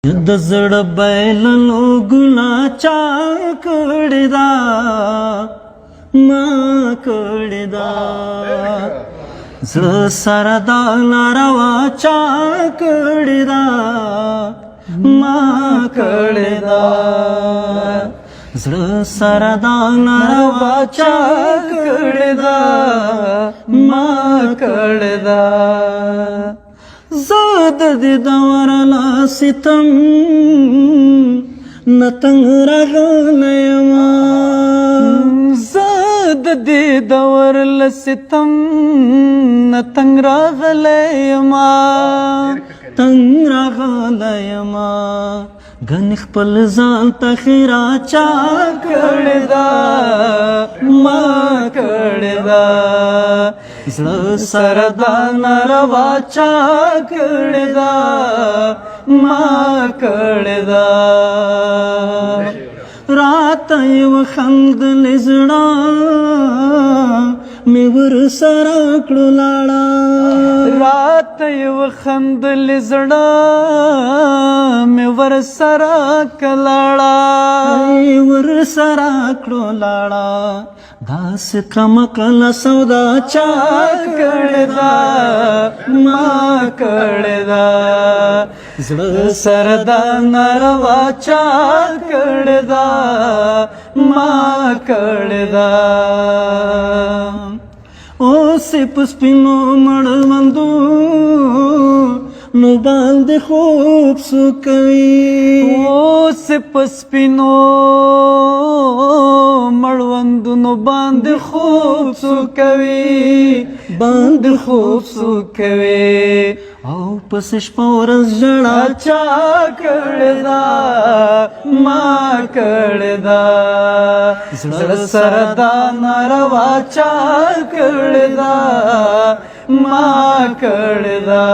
د زړه بایللو ګناه چا کړې ده ما کړې ده زړه سره دا ناروا چا کړې ده ما کړې ده زړه سره دا ناروا چا کړې ده ما کړې ده زاد دې دور لا ستم نتنګ راغلېما زاد دې دور لا ستم نتنګ راغلېما تنګ راغلېما غن خپل ځان ته خیرا چا کړې ده ما کړې ده زړه سره دا ناروا چا کړې ده ما کړې ده راته یو خندلې زړه مې ورسره کړو لاړه راته یو خندلې زړه مې ورسره کلاړه ورسره کړو لاړه داسې کمکله سودا چا کړې ده ما کړې ده زړه سره دا ناروا چا کړې ده ما کړې ده اوسې په سپینو مړوندو نو باندې خوب سو کوي اوسې په سپینو مړوندونو باندې خوب سو کوي باندې خوب سو کوي او پس شپه ورځ ژړا چا کړې ده ما کړې ده زړه سره دا ناروا چا کړې ده ما کړې ده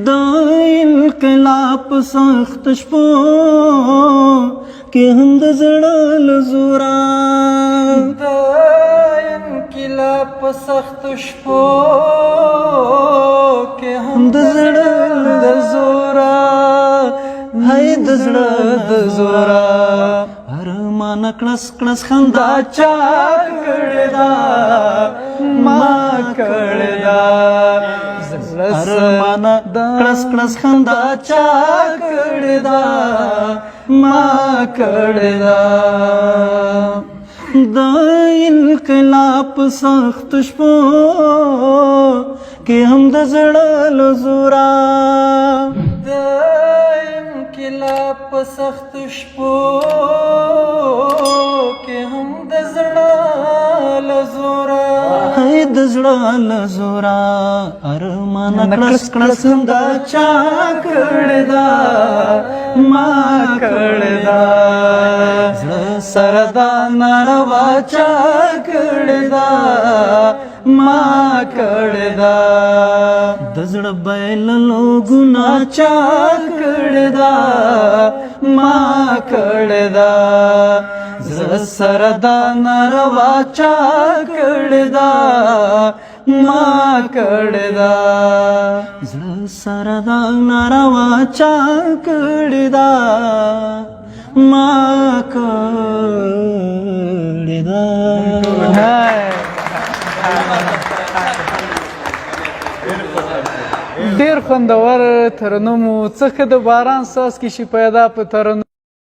د انقلاب سخت شپو کې هم د زړه له زوره د انقلاب سخت شپو کې هم د زړه له زوره هی د زړه د زوره ارمان کړس کړس خندا چا کړې ده ما کړې ده ارمان کړس کړس خندا چا کړې ده ما کړې ده د انقلاب سخت شپو کې هم د زړه له زوره د انقلاب سخت شپو کې هم د زړه له زوره هی د زړه له زوره ارمان کړس کړس خندا چا کړې ده ما کړې ده زړه سره دا ناروا چا کړې ده ما کړې ده د زړه بایللو ګناه چا کړې ده ما کړې ده زړه سره دا ناروا چا کړې ده ما کړې ده زړه سره دا ناروا چا کړې ده ما کړې ده ډیر خوندور ترنم و څخه د باران ساس کې شي پیدا په ترنم